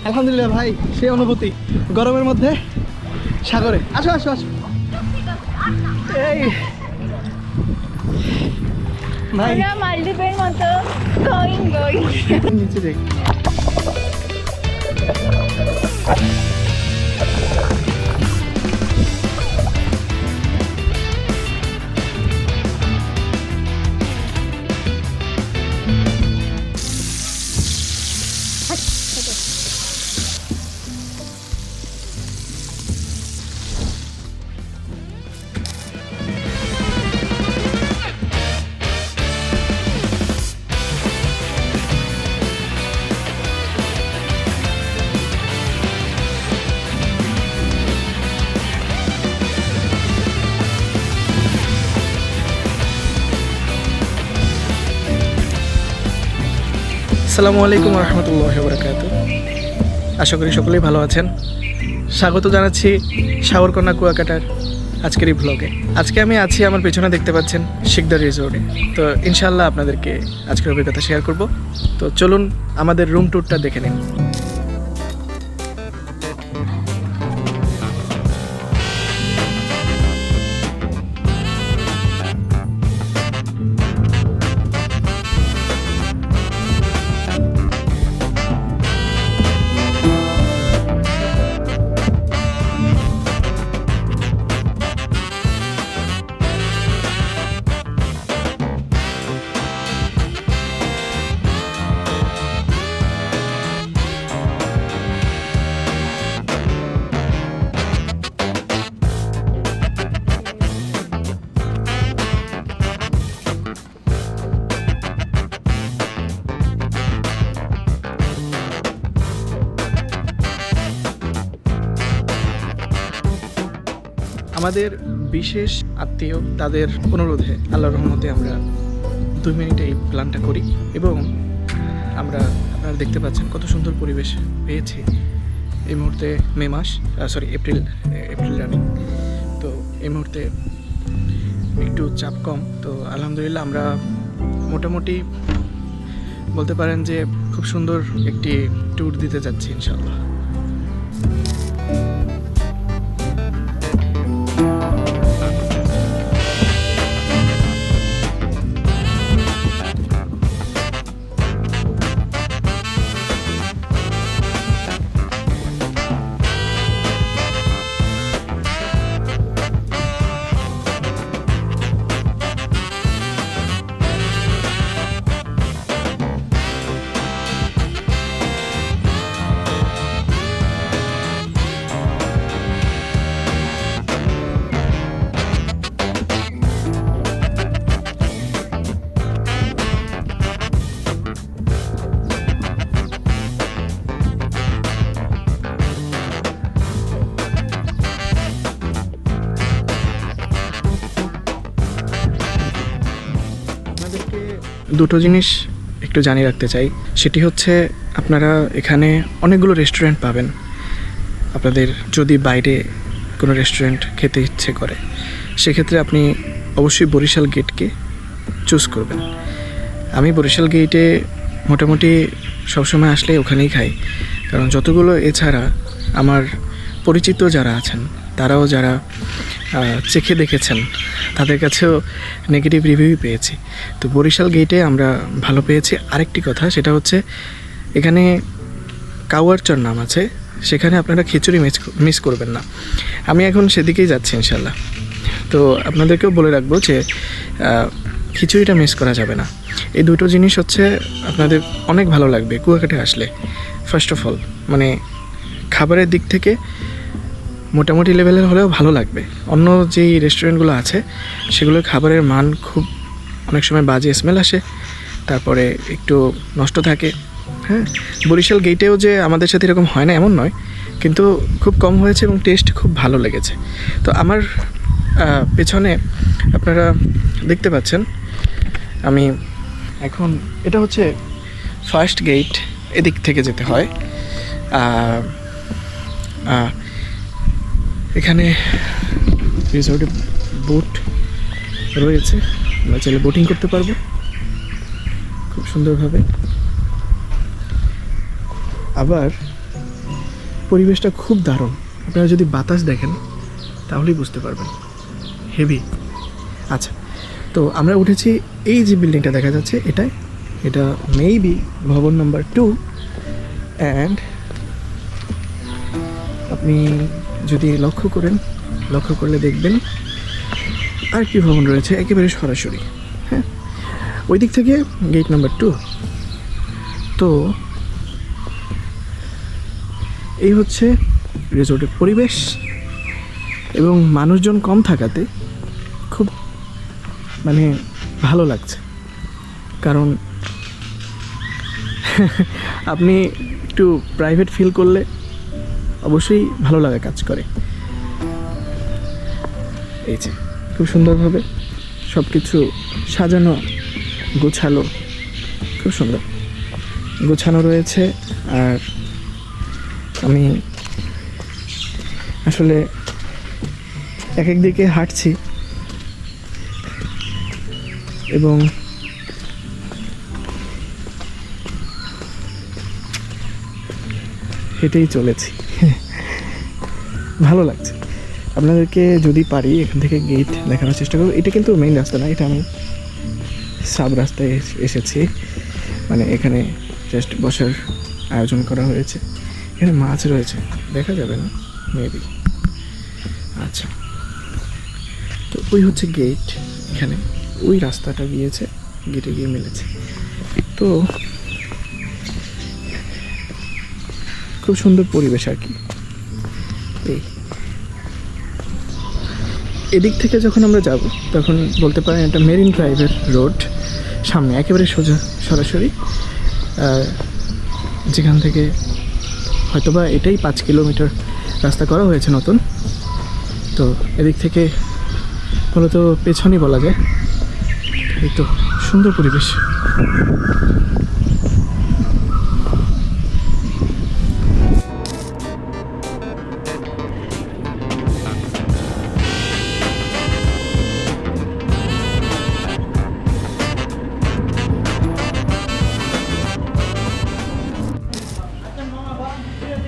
আলহামদুলিল্লাহ ভাই, সেই অনুভূতি গরমের মধ্যে সাগরে। আসো আসো আসো। এই ভাই মালদ্বীপের মতো গোয়িং গোয়িং নিচে দেখ। আসসালামু আলাইকুম রহমতুল্লাহি ওয়া বারাকাতুহু। আশা করি সকলেই ভালো আছেন। স্বাগত জানাচ্ছি সাগরকন্যা কুয়াকাটার আজকের এই ব্লগে। আজকে আমি আছি, আমার পেছনে দেখতে পাচ্ছেন, শিকদার রিসোর্টে। তো ইনশাআল্লাহ আপনাদেরকে আজকের অভিজ্ঞতা শেয়ার করব। তো চলুন আমাদের রুম ট্যুরটা দেখে নিন। আমাদের বিশেষ আত্মীয়, তাদের অনুরোধে আল্লাহর রহমতে আমরা 2 মিনিটে এই প্ল্যানটা করি এবং আমরা, আপনারা দেখতে পাচ্ছেন কত সুন্দর পরিবেশ পেয়েছি। এই মুহূর্তে মে মাস, এপ্রিল রানিং। তো এই মুহূর্তে একটু চাপ কম। তো আলহামদুলিল্লাহ আমরা মোটামুটি বলতে পারেন যে খুব সুন্দর একটি ট্যুর দিতে যাচ্ছি ইনশাআল্লাহ। দুটো জিনিস একটু জানিয়ে রাখতে চাই। সেটি হচ্ছে, আপনারা এখানে অনেকগুলো রেস্টুরেন্ট পাবেন। আপনাদের যদি বাইরে কোনো রেস্টুরেন্ট খেতে ইচ্ছে করে, সেক্ষেত্রে আপনি অবশ্যই বরিশাল গেটকে চুজ করবেন। আমি বরিশাল গেটে মোটামুটি সবসময় আসলে ওখানেই খাই, কারণ যতগুলো এছাড়া আমার পরিচিত যারা আছেন, তারাও যারা চেখে দেখেছেন, তাদের কাছেও নেগেটিভ রিভিউ পেয়েছি। তো বরিশাল গেটে আমরা ভালো পেয়েছি। আরেকটি কথা, সেটা হচ্ছে এখানে কাওয়ারচর নাম আছে, সেখানে আপনারা খিচুড়ি মিস করবেন না। আমি এখন সেদিকেই যাচ্ছি ইনশাল্লাহ। তো আপনাদেরকেও বলে রাখবো যে খিচুড়িটা মিস করা যাবে না। এই দুটো জিনিস হচ্ছে আপনাদের অনেক ভালো লাগবে কুয়াকাটায় আসলে। ফার্স্ট অফ অল মানে খাবারের দিক থেকে মোটামুটি লেভেলের হলেও ভালো লাগবে। অন্য যেই রেস্টুরেন্টগুলো আছে সেগুলোর খাবারের মান খুব অনেক সময় বাজে স্মেল আসে, তারপরে একটু নষ্ট থাকে। হ্যাঁ, বরিশাল গেটেও যে আমাদের সাথে এরকম হয় না এমন নয়, কিন্তু খুব কম হয়েছে এবং টেস্ট খুব ভালো লেগেছে। তো আমার পেছনে আপনারা দেখতে পাচ্ছেন, আমি এখন, এটা হচ্ছে ফার্স্ট গেট, এদিক থেকে যেতে হয়। এখানে রিসোর্টে বোট রয়েছে, আমরা চাইলে বোটিং করতে পারবো খুব সুন্দরভাবে। আবার পরিবেশটা খুব দারুণ। আপনারা যদি বাতাস দেখেন তাহলেই বুঝতে পারবেন, হেভি। আচ্ছা, তো আমরা উঠেছি এই যে বিল্ডিংটা দেখা যাচ্ছে এটা মেবি ভবন নাম্বার 2। অ্যান্ড আপনি যদি লক্ষ্য করলে দেখবেন আর কি ভবন রয়েছে একেবারে সরাসরি। হ্যাঁ, ওই দিক থেকে গেট নাম্বার 2। তো এই হচ্ছে রিসোর্টের পরিবেশ, এবং মানুষজন কম থাকাতে খুব মানে ভালো লাগছে। কারণ আপনি একটু প্রাইভেট ফিল করলে অবশ্যই ভালো লাগা কাজ করে। এই যে খুব সুন্দরভাবে সব কিছু সাজানো গোছালো, খুব সুন্দর গোছানো রয়েছে। আর আমি আসলে এক দিকে হাঁটছি এবং হেঁটেই চলেছি, ভালো লাগছে। আপনাদেরকে যদি পারি এখান থেকে গেট দেখানোর চেষ্টা করব। এটা কিন্তু মেইন রাস্তা না, এটা আমি সাব রাস্তায় এসেছি। মানে এখানে জাস্ট বসার আয়োজন করা হয়েছে। এখানে মাছ রয়েছে, দেখা যাবে না মেবি। আচ্ছা, তো ওই হচ্ছে গেট। এখানে ওই রাস্তাটা গিয়েছে, গেটে গিয়ে মিলেছে। তো খুব সুন্দর পরিবেশ আর কি। এদিক থেকে যখন আমরা যাব তখন বলতে পারেন এটা মেরিন ড্রাইভের রোড, সামনে একেবারে সোজা সরাসরি। যেখান থেকে হয়তোবা এটাই 5 কিলোমিটার রাস্তা করা হয়েছে নতুন। তো এদিক থেকে মূলত পেছনই বলা যায়। এই তো সুন্দর পরিবেশ।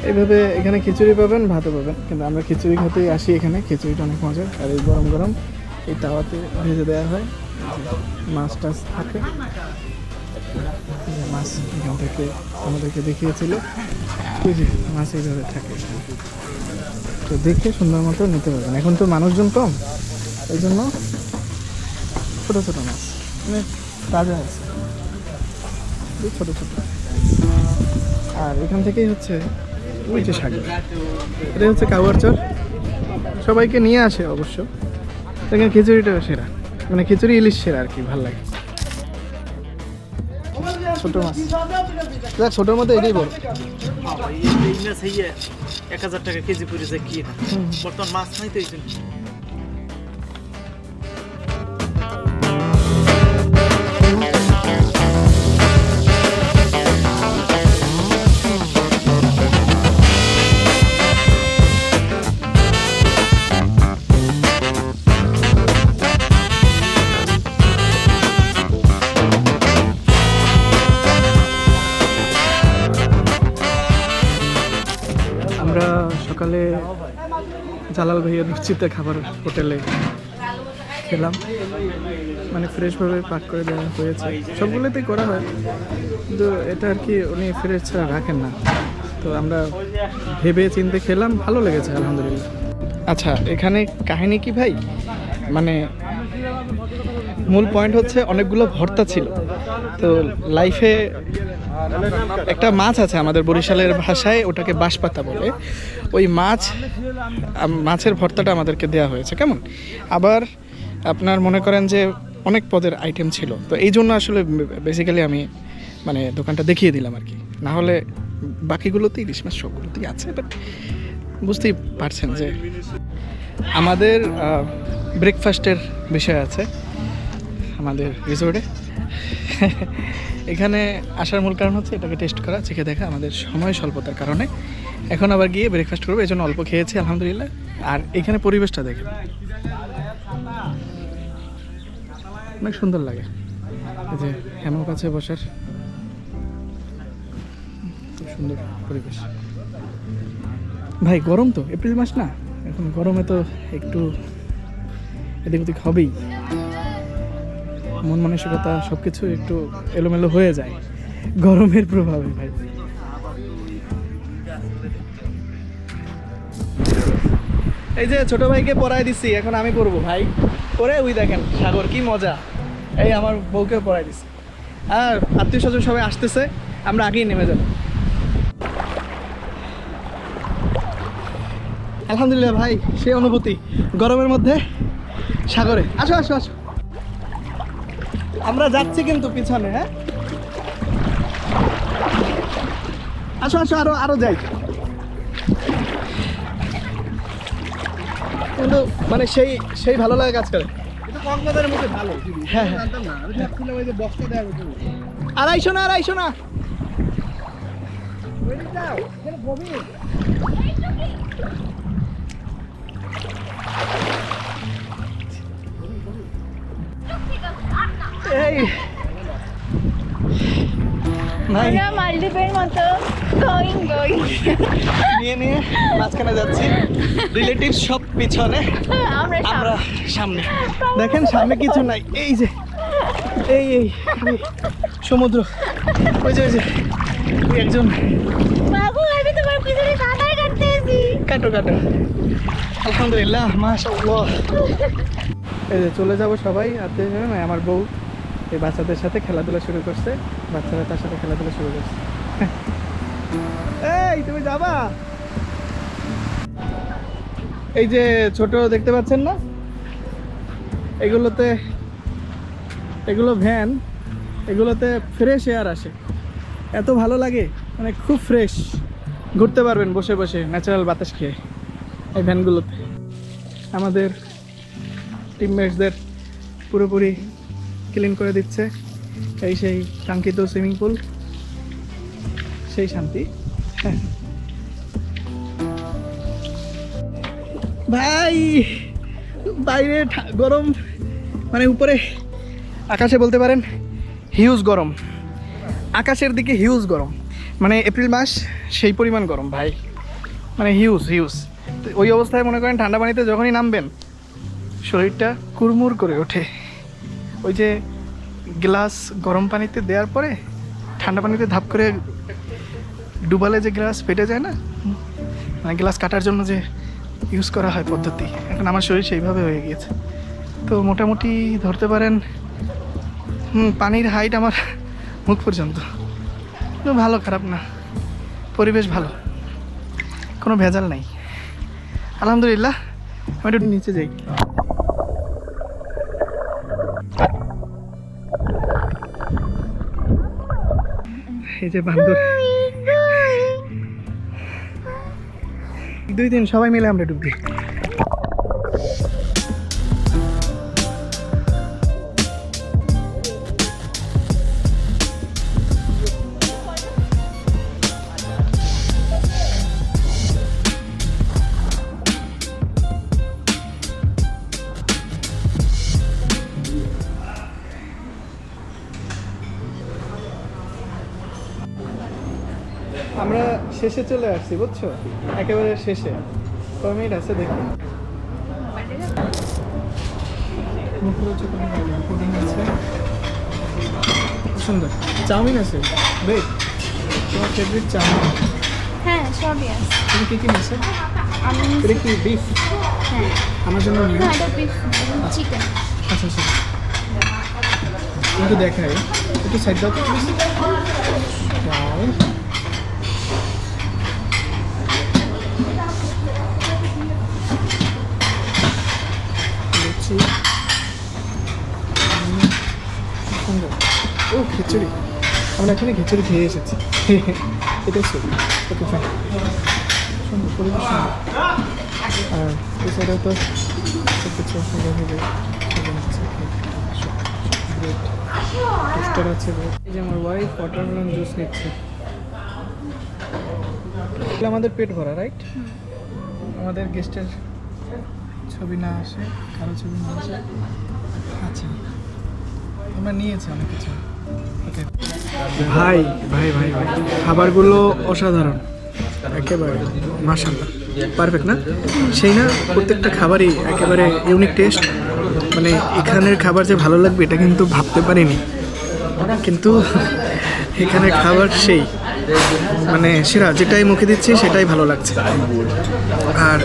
এইভাবে এখানে খিচুড়ি পাবেন, ভাতও পাবেন, কিন্তু আমরা খিচুড়ি খেতেই আসি এখানে। খিচুড়িটা অনেক মজার, আর এই গরম গরম এই তাওয়াতে ভেজে দেওয়া হয়। মাছ টাছ থাকে, মাছ এখান থেকে আমাদেরকে দেখিয়েছিল, মাছ এইভাবে থাকে। তো দেখে সুন্দর মতো নিতে পারবেন। এখন তো মানুষজন কম, এই জন্য ছোটো ছোটো মাছ মানে তাজা আছে, ছোটো ছোটো। আর এখান থেকেই হচ্ছে ওই যে সাগর, এটা হচ্ছে কাউয়ার চর। সবাইকে নিয়ে আসে অবশ্য। এখানে খিচুড়িটা সেরা, মানে খিচুড়ি ইলিশ সেরা আর কি, ভালো লাগে। ছোট মাছ, দেখ ছোটোর মধ্যে এটাই বড়। 1000 টাকা কেজি পড়েছে কি বর্তমান মাছ নাই তো এই জন্য। আমরা সকালে জালাল ভাইয়ের রুচিতে খাবার হোটেলে খেলাম, মানে ফ্রেশভাবে পাক করে দেওয়া হয়েছে। সবগুলোতেই করা হয়, কিন্তু এটা আর কি উনি ফ্রেশ ছাড়া রাখেন না। তো আমরা ভেবে চিন্তে খেলাম, ভালো লেগেছে আলহামদুলিল্লাহ। আচ্ছা, এখানে কাহিনী কি ভাই, মানে মূল পয়েন্ট হচ্ছে অনেকগুলো ভর্তা ছিল। তো লাইফে একটা মাছ আছে আমাদের বরিশালের ভাষায়, ওটাকে বাঁশপাতা বলে। ওই মাছের ভর্তাটা আমাদেরকে দেওয়া হয়েছে। কেমন, আবার আপনার মনে করেন যে অনেক পদের আইটেম ছিল। তো এই জন্য আসলে বেসিক্যালি আমি মানে দোকানটা দেখিয়ে দিলাম আর কি। না হলে বাকিগুলোতেই ইলিশ মাছ সবগুলোতেই আছে, বাট বুঝতেই পারছেন যে আমাদের ব্রেকফাস্টের বিষয় আছে আমাদের রিসোর্টে। এখানে আসার মূল কারণ হচ্ছে এটাকে টেস্ট করা, চেখে দেখা। আমাদের সময় স্বল্পতার কারণে এখন আবার গিয়ে ব্রেকফাস্ট করবো, এই জন্য অল্প খেয়েছি আলহামদুলিল্লাহ। আর এখানে পরিবেশটা দেখেন, অনেক সুন্দর লাগে। এই যে হ্যামক আছে বসার, খুব সুন্দর পরিবেশ। ভাই গরম তো, এপ্রিল মাস না, এখন গরমে তো একটু এদিক ওদিক হবেই, মন মানসিকতা সব কিছু একটু এলোমেলো হয়ে যায় গরমের প্রভাবে ভাই। এই যে ছোট ভাইকে পড়ায় দিচ্ছি, এখন আমি পড়বো ভাই। পরে ওই দেখেন সাগর, কি মজা। এই আমার বউকেও পড়ায় দিচ্ছি, আর আত্মীয় স্বজন সবাই আসতেছে, আমরা আগেই নেমে যাব। আলহামদুলিল্লাহ ভাই, সেই অনুভূতি গরমের মধ্যে সাগরে। আসো আসো আসো, আমরা যাচ্ছি কিন্তু পিছনে। হ্যাঁ আসো আসো, আরো আরো যাই। কিন্তু মানে সেই সেই ভালো লাগে কাজ করে। এটা কক্সবাজারের মধ্যে ভালো। হ্যাঁ হ্যাঁ, জানতাম না, আমি ভাবছিলাম ওই যে বক্সটা দেওয়া হতো। আড়াইশো না, আড়াইশো না। ওইটা যাও, এখানে গভীর। এই ভাই আমরা মালদ্বীপের মতো গোয়িং গোয়িং। নিয়ে নিয়ে মাঝখানে যাচ্ছি, রিলেটিভ সব পিছনে, আমরা আমরা সামনে। দেখেন সামনে কিছু নাই, এই যে এই এই এই সমুদ্র, ওই যে ওই যে ওই একজন। বাবু আমি তোমার পিছনে সাঁতার কাটতেছি। কাটো কাটো, আলহামদুলিল্লাহ মাশাআল্লাহ। এই যে চলে যাব সবাই, আত্মীয় স্বজন, আমার বউ এই বাচ্চাদের সাথে খেলাধুলা শুরু করছে, বাচ্চারা তার সাথে খেলাধুলা শুরু করছে। এই তুমি যাবা? এই যে ছোট দেখতে পাচ্ছেন না, এগুলোতে, এগুলো ভ্যান, এগুলোতে ফ্রেশ এয়ার আসে, এত ভালো লাগে, মানে খুব ফ্রেশ, ঘুরতে পারবেন বসে বসে ন্যাচারাল বাতাস খেয়ে এই ভ্যানগুলোতে। আমাদের টিমমেটসদের পুরোপুরি ক্লিন করে দিচ্ছে, এই সেই কাঙ্ক্ষিত সুইমিং পুল, সেই শান্তি। ভাই বাইরে গরম, মানে উপরে আকাশে বলতে পারেন হিউজ গরম, আকাশের দিকে হিউজ গরম, মানে এপ্রিল মাস সেই পরিমাণ গরম ভাই, মানে হিউজ হিউজ। ওই অবস্থায় মনে করেন ঠান্ডা পানিতে যখনই নামবেন শরীরটা কুড়মুড় করে ওঠে। ওই যে গ্লাস গরম পানিতে দেওয়ার পরে ঠান্ডা পানিতে ধাপ করে ডুবালে যে গ্লাস ফেটে যায় না, মানে গ্লাস কাটার জন্য যে ইউজ করা হয় পদ্ধতি, এখন আমার শরীর সেইভাবে হয়ে গিয়েছে। তো মোটামুটি ধরতে পারেন পানির হাইট আমার মুখ পর্যন্ত। তো ভালো, খারাপ না, পরিবেশ ভালো, কোনো ভেজাল নাই, আলহামদুলিল্লাহ। আমি একটু নিচে যাই। এই যে বান্দর, 2 দিন সবাই মিলে আমরা ডুব দিই। আমরা শেষে চলে আসছি বুঝছো, একেবারে শেষে। কয় মিনিট আছে দেখি। পুডিং আছে, সুন্দর চাউমিন আছে। বেশ, তোমার ফেভারিট চাউমিন? হ্যাঁ সবই আছে। তুমি কী কী নিয়েছো? আমি এটা কি বিফ? হ্যাঁ আমার জন্য নিয়ে। না, এটা বিফ চিকেন। আচ্ছা আচ্ছা, একটু দেখাই, একটু সাইড দাও তো প্লিজ। ওয়াও, লুচি, সুন্দর। ও খিচুড়ি, আমরা এখানে খিচুড়ি খেয়ে এসেছি। এটা সুপ, ওকে ফাইন, সুন্দর পরিবেশ সুন্দর। আর এই সাইডেও তো সব কিছু সুন্দরভাবে টেস্টার আছে। এই যে আমার ওয়াইফ ওয়াটারমেলন জুস নিচ্ছে। আমাদের পেট ভরা, রাইট? আমাদের গেস্টের ছবি না আসে, কারো ছবি না আসে। আচ্ছা, আমরা নিয়েছি অনেক কিছু। ওকে। ভাই ভাই ভাই ভাই খাবারগুলো অসাধারণ, একেবারে মাশাআল্লাহ পারফেক্ট না? সেই না, প্রত্যেকটা খাবারই একেবারে ইউনিক টেস্ট। মানে এখানের খাবার যে ভালো লাগবে এটা কিন্তু ভাবতে পারিনি, কিন্তু এখানের খাবার সেই মানে সেরা, যেটাই মুখে দিচ্ছি সেটাই ভালো লাগছে। আর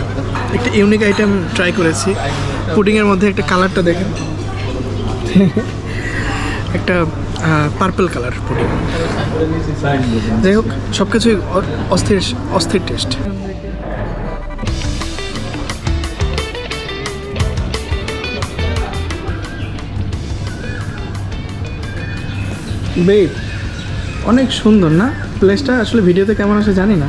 একটা ইউনিক আইটেম ট্রাই করেছি, পুডিংয়ের মধ্যে একটা কালারটা দেখেন, একটা পার্পল কালার পুডিং। যাই হোক, সব কিছুই অস্থির অস্থির টেস্ট। বেব, অনেক সুন্দর না প্লেসটা? আসলে ভিডিওতে কেমন আসে জানি না।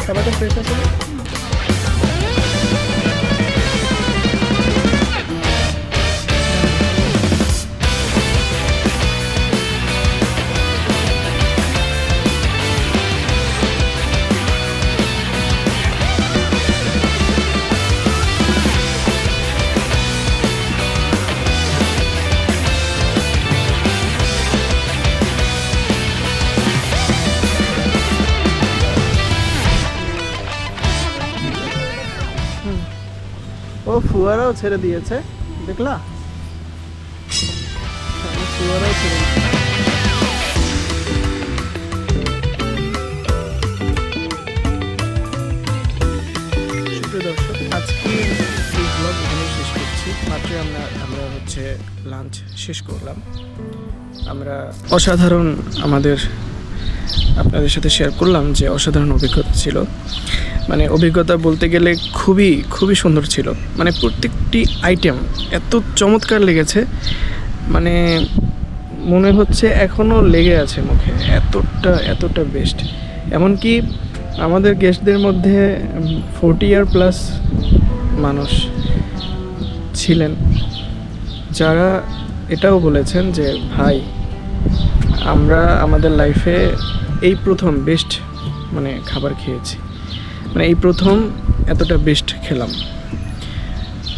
খাবারটা ফ্রেশ আছে? ও ফুয়ারাও ছেড়ে দিয়েছে, দেখলা? ফুয়ারাও ছেড়ে দিয়েছে। সুপ্রিয় দর্শক, আজকে এই ব্লগ এখানেই শেষ করছি। মাত্র আমরা হচ্ছে লাঞ্চ শেষ করলাম। আমরা অসাধারণ আমাদের আপনাদের সাথে শেয়ার করলাম যে অসাধারণ অভিজ্ঞতা ছিল। মানে অভিজ্ঞতা বলতে গেলে খুবই খুবই সুন্দর ছিল। মানে প্রত্যেকটি আইটেম এত চমৎকার লেগেছে, মানে মনে হচ্ছে এখনও লেগে আছে মুখে, এতটা বেস্ট। এমনকি আমাদের গেস্টদের মধ্যে 40 ইয়ার প্লাস মানুষ ছিলেন, যারা এটাও বলেছেন যে ভাই, আমরা আমাদের লাইফে এই প্রথম বেস্ট মানে খাবার খেয়েছি, মানে এই প্রথম এতটা বেস্ট খেলাম,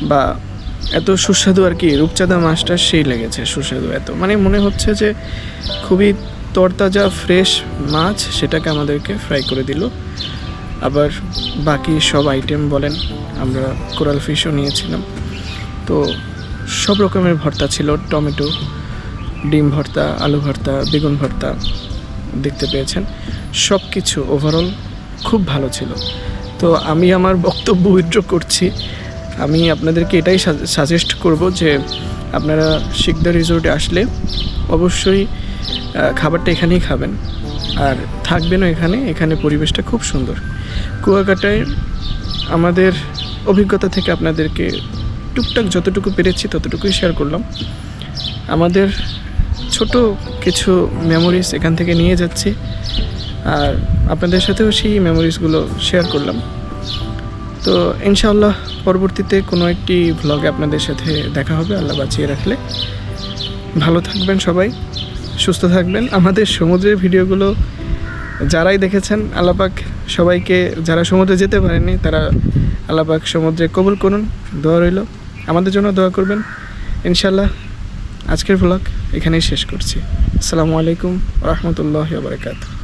বা এত সুস্বাদু আর কি। রূপচাঁদা মাছটা সেই লেগেছে, সুস্বাদু এত, মানে মনে হচ্ছে যে খুবই তরতাজা ফ্রেশ মাছ, সেটাকে আমাদেরকে ফ্রাই করে দিল। আবার বাকি সব আইটেম বলেন, আমরা কোরাল ফিশও নিয়েছিলাম, তো সব রকমের ভর্তা ছিল, টমেটো, ডিম ভর্তা, আলু ভর্তা, বেগুন ভর্তা, দেখতে পেয়েছেন। সব কিছু ওভারঅল খুব ভালো ছিল। তো আমি আমার বক্তব্য উইথড্র করছি। আমি আপনাদেরকে এটাই সাজেস্ট করব যে আপনারা শিকদার রিসোর্টে আসলে অবশ্যই খাবারটা এখানেই খাবেন, আর থাকবেনও এখানে পরিবেশটা খুব সুন্দর। কুয়াকাটায় আমাদের অভিজ্ঞতা থেকে আপনাদেরকে টুকটাক যতটুকু পেরেছি ততটুকুই শেয়ার করলাম। আমাদের ছোট কিছু মেমোরিজ এখান থেকে নিয়ে যাচ্ছি, আর আপনাদের সাথেও সেই মেমোরিজগুলো শেয়ার করলাম। তো ইনশাআল্লাহ পরবর্তীতে কোনো একটি ভ্লগে আপনাদের সাথে দেখা হবে, আল্লাহ বাঁচিয়ে রাখলে। ভালো থাকবেন সবাই, সুস্থ থাকবেন। আমাদের সমুদ্রের ভিডিওগুলো যারাই দেখেছেন, আল্লাহ পাক সবাইকে, যারা সমুদ্রে যেতে পারেনি তারা আল্লাহ পাক সমুদ্রে কবুল করুন, দোয়া রইল। আমাদের জন্য দোয়া করবেন ইনশাআল্লাহ। আজকের ভ্লগ এখানেই শেষ করছি। আসসালামু আলাইকুম ওয়া রাহমাতুল্লাহি ওয়া বারাকাতুহু।